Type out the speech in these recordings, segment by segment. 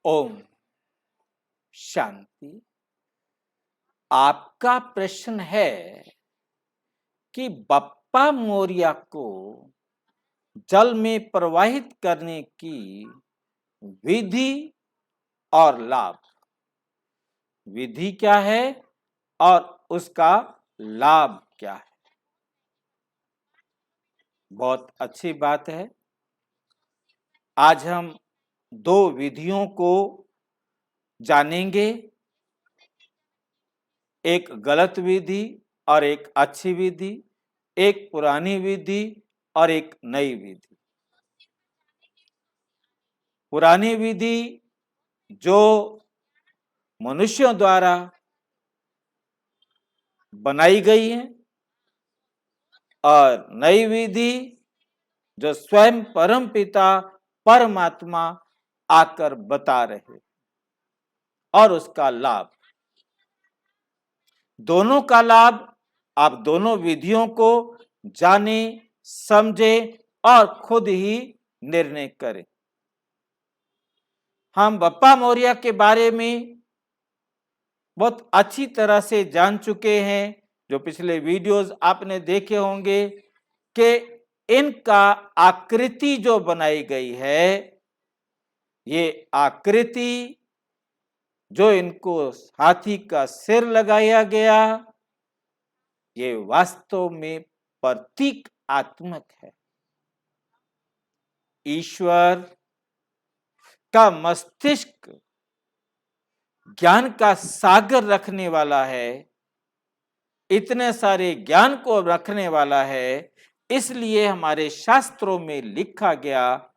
ओम शांति। आपका प्रश्न है कि बप्पा मोरिया को जल में प्रवाहित करने की विधि और लाभ। विधि क्या है और उसका लाभ क्या है? बहुत अच्छी बात है। आज हम दो विधियों को जानेंगे, एक गलत विधि और एक अच्छी विधि, एक पुरानी विधि और एक नई विधि। पुरानी विधि जो मनुष्यों द्वारा बनाई गई है और नई विधि जो स्वयं परम पिता परमात्मा आकर बता रहे, और उसका लाभ। दोनों का लाभ आप दोनों विधियों को जाने, समझे और खुद ही निर्णय करें। हम बप्पा मोरिया के बारे में बहुत अच्छी तरह से जान चुके हैं। जो पिछले वीडियोस आपने देखे होंगे कि इनका आकृति जो बनाई गई है, ये आकृति जो इनको हाथी का सिर लगाया गया, ये वास्तव में प्रतीकात्मक है। ईश्वर का मस्तिष्क ज्ञान का सागर रखने वाला है, इतने सारे ज्ञान को रखने वाला है, इसलिए हमारे शास्त्रों में लिखा गया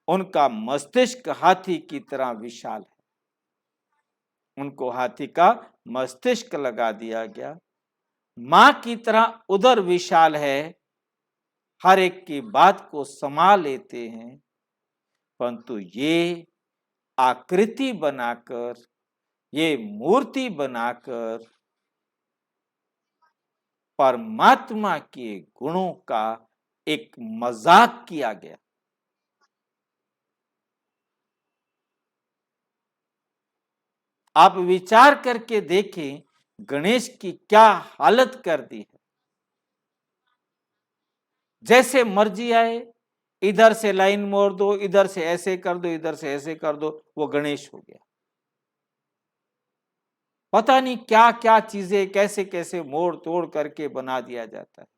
उनका मस्तिष्क हाथी की तरह विशाल है। उनको हाथी का मस्तिष्क लगा दिया गया। मां की तरह उदर विशाल है, हर एक की बात को समा लेते हैं, परंतु ये आकृति बनाकर, ये मूर्ति बनाकर परमात्मा के गुणों का एक मजाक किया गया। आप विचार करके देखें गणेश की क्या हालत कर दी है। जैसे मर्जी आए, इधर से लाइन मोड़ दो, इधर से ऐसे कर दो, इधर से ऐसे कर दो, वो गणेश हो गया। पता नहीं क्या क्या चीजें कैसे कैसे मोड़ तोड़ करके बना दिया जाता है।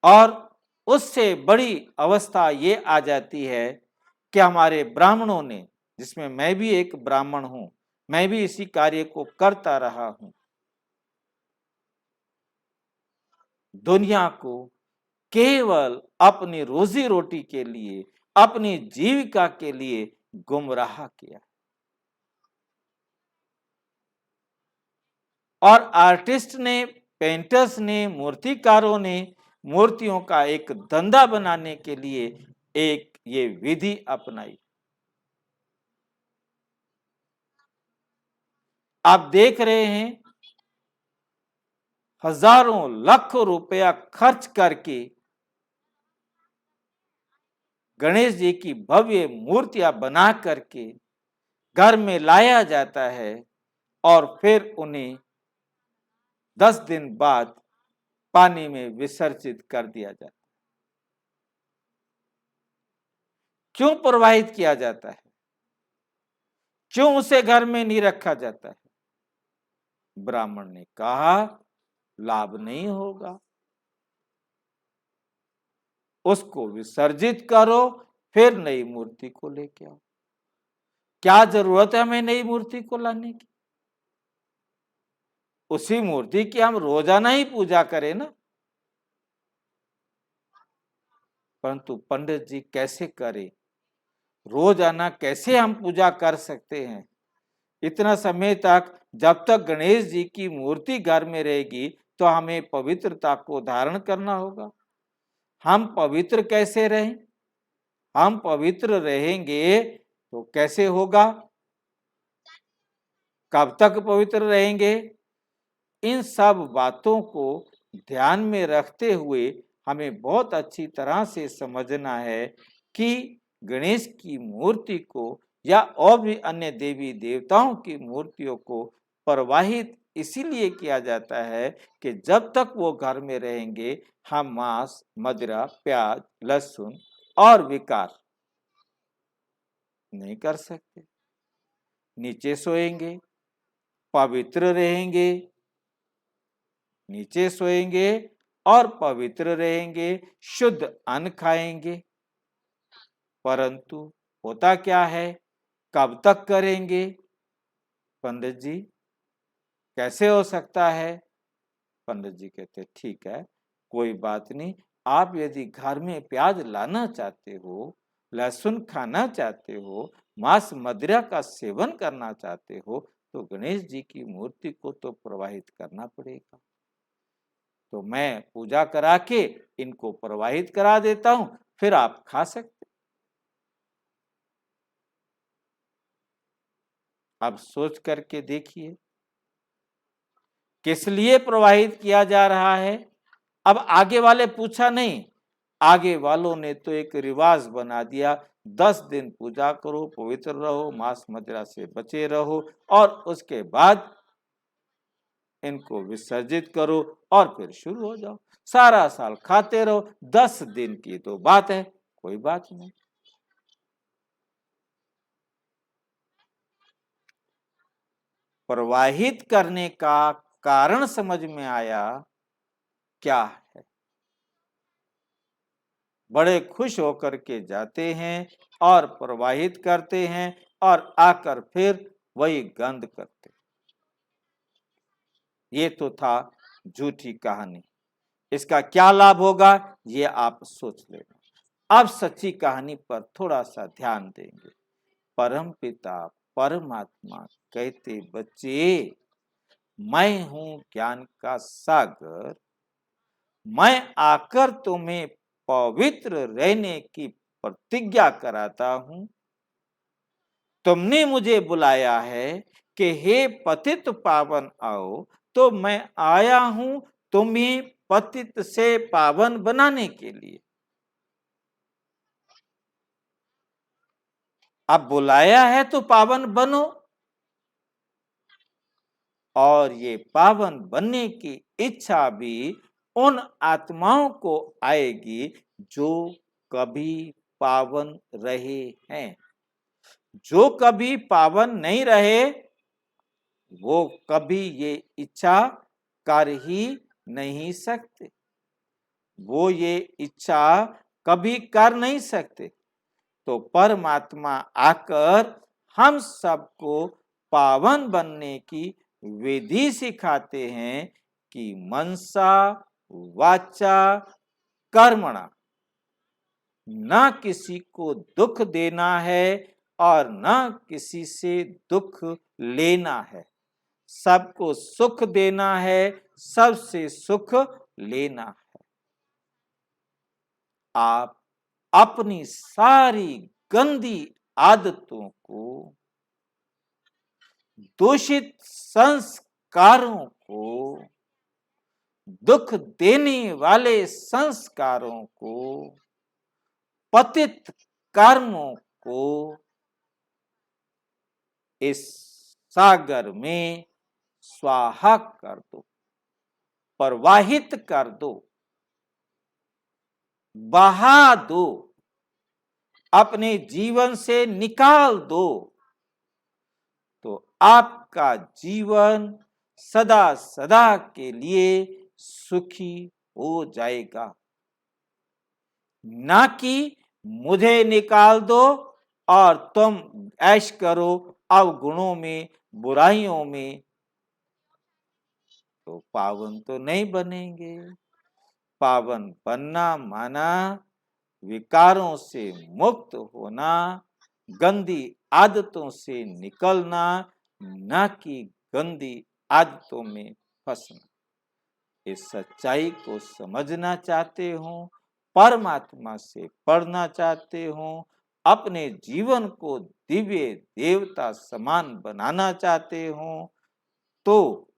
और उससे बड़ी अवस्था ये आ जाती है कि हमारे ब्राह्मणों ने, जिसमें मैं भी एक ब्राह्मण हूं, मैं भी इसी कार्य को करता रहा हूं, दुनिया को केवल अपनी रोजी रोटी के लिए, अपनी जीविका के लिए गुमराह किया। और आर्टिस्ट ने, पेंटर्स ने, मूर्तिकारों ने मूर्तियों का एक धंधा बनाने के लिए एक ये विधि अपनाई। आप देख रहे हैं हजारों लाखों रुपया खर्च करके गणेश जी की भव्य मूर्तियां बना करके घर में लाया जाता है और फिर उन्हें 10 दिन बाद पानी में विसर्जित कर दिया जाता है। क्यों प्रवाहित किया जाता है? क्यों उसे घर में नहीं रखा जाता है? ब्राह्मण ने कहा लाभ नहीं होगा, उसको विसर्जित करो, फिर नई मूर्ति को लेके आओ। क्या जरूरत है हमें नई मूर्ति को लाने की? उसी मूर्ति की हम रोजाना ही पूजा करें ना। परंतु पंडित जी कैसे करें? रोजाना कैसे हम पूजा कर सकते हैं? इतना समय तक, जब तक गणेश जी की मूर्ति घर में रहेगी तो हमें पवित्रता को धारण करना होगा। हम पवित्र कैसे रहें? हम पवित्र रहेंगे तो कैसे होगा? कब तक पवित्र रहेंगे? इन सब बातों को ध्यान में रखते हुए हमें बहुत अच्छी तरह से समझना है कि गणेश की मूर्ति को या और भी अन्य देवी देवताओं की मूर्तियों को प्रवाहित इसीलिए किया जाता है कि जब तक वो घर में रहेंगे हम मांस, मदिरा, प्याज, लहसुन और विकार नहीं कर सकते। नीचे सोएंगे, पवित्र रहेंगे, नीचे सोएंगे और पवित्र रहेंगे, शुद्ध अन्न खाएंगे। परंतु होता क्या है, कब तक करेंगे? पंडित जी कैसे हो सकता है? पंडित जी कहते ठीक है, कोई बात नहीं, आप यदि घर में प्याज लाना चाहते हो, लहसुन खाना चाहते हो, मांस मदिरा का सेवन करना चाहते हो, तो गणेश जी की मूर्ति को तो प्रवाहित करना पड़ेगा। तो मैं पूजा करा के इनको प्रवाहित करा देता हूं, फिर आप खा सकते। अब सोच करके देखिए किस लिए प्रवाहित किया जा रहा है। अब आगे वाले पूछा नहीं, आगे वालों ने तो एक रिवाज बना दिया, 10 दिन पूजा करो, पवित्र रहो, मांस मदिरा से बचे रहो और उसके बाद इनको विसर्जित करो और फिर शुरू हो जाओ, सारा साल खाते रहो। 10 दिन की तो बात है, कोई बात नहीं। प्रवाहित करने का कारण समझ में आया क्या है। बड़े खुश होकर के जाते हैं और प्रवाहित करते हैं और आकर फिर वही गंद करते। ये तो था झूठी कहानी, इसका क्या लाभ होगा ये आप सोच लेना। अब सच्ची कहानी पर थोड़ा सा ध्यान देंगे। परमपिता परमात्मा कहते, बच्चे मैं हूं ज्ञान का सागर, मैं आकर तुम्हें पवित्र रहने की प्रतिज्ञा कराता हूं। तुमने मुझे बुलाया है कि हे पतित पावन आओ, तो मैं आया हूं तुम्हें पतित से पावन बनाने के लिए। अब बुलाया है तो पावन बनो, और ये पावन बनने की इच्छा भी उन आत्माओं को आएगी जो कभी पावन रहे हैं। जो कभी पावन नहीं रहे वो कभी ये इच्छा कर ही नहीं सकते, वो ये इच्छा कभी कर नहीं सकते। तो परमात्मा आकर हम सबको पावन बनने की विधि सिखाते हैं कि मनसा वाचा कर्मणा, न किसी को दुख देना है और न किसी से दुख लेना है, सबको सुख देना है, सबसे सुख लेना है। आप अपनी सारी गंदी आदतों को, दूषित संस्कारों को, दुख देने वाले संस्कारों को, पतित कर्मों को इस सागर में स्वाहा कर दो, प्रवाहित कर दो, बहा दो, अपने जीवन से निकाल दो। तो आपका जीवन सदा सदा के लिए सुखी हो जाएगा। ना कि मुझे निकाल दो और तुम ऐश करो अवगुणों में, बुराइयों में, तो पावन तो नहीं बनेंगे। पावन बनना माना विकारों से मुक्त होना, गंदी आदतों से निकलना, न कि गंदी आदतों में फंसना। इस सच्चाई को समझना चाहते हो, परमात्मा से पढ़ना चाहते हो, अपने जीवन को दिव्य देवता समान बनाना चाहते हो, तो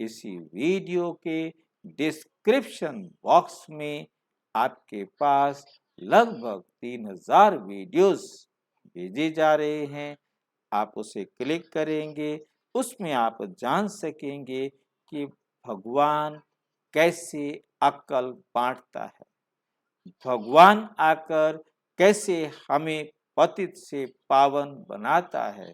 इसी वीडियो के डिस्क्रिप्शन बॉक्स में आपके पास लगभग 3000 वीडियोस भेजे जा रहे हैं। आप उसे क्लिक करेंगे, उसमें आप जान सकेंगे कि भगवान कैसे अक्ल बांटता है, भगवान आकर कैसे हमें पतित से पावन बनाता है,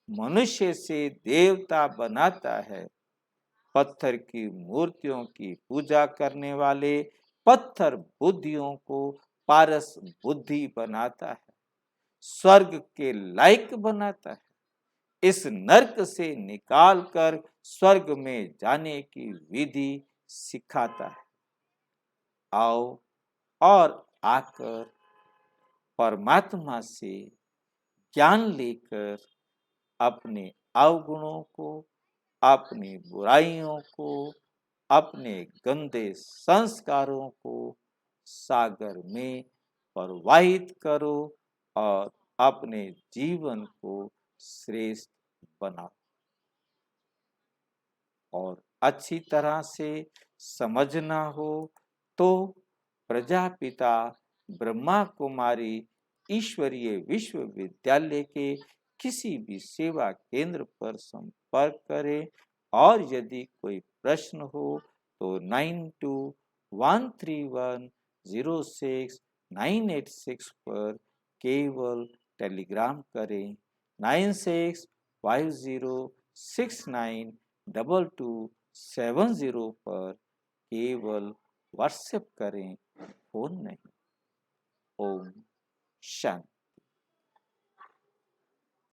मनुष्य से देवता बनाता है, पत्थर की मूर्तियों की पूजा करने वाले पत्थर बुद्धियों को पारस बुद्धि बनाता है, स्वर्ग के लायक बनाता है, इस नरक से निकालकर स्वर्ग में जाने की विधि सिखाता है। आओ और आकर परमात्मा से ज्ञान लेकर अपने अवगुणों को, अपनी बुराइयों को, अपने गंदे संस्कारों को सागर में प्रवाहित करो और अपने जीवन को श्रेष्ठ बनाओ। और अच्छी तरह से समझना हो तो प्रजापिता ब्रह्मा कुमारी ईश्वरीय विश्वविद्यालय के किसी भी सेवा केंद्र पर संपर्क करें, और यदि कोई प्रश्न हो तो 9213106986 पर केवल टेलीग्राम करें। 9650692270 पर केवल व्हाट्सएप करें, फोन नहीं। ओम शांति।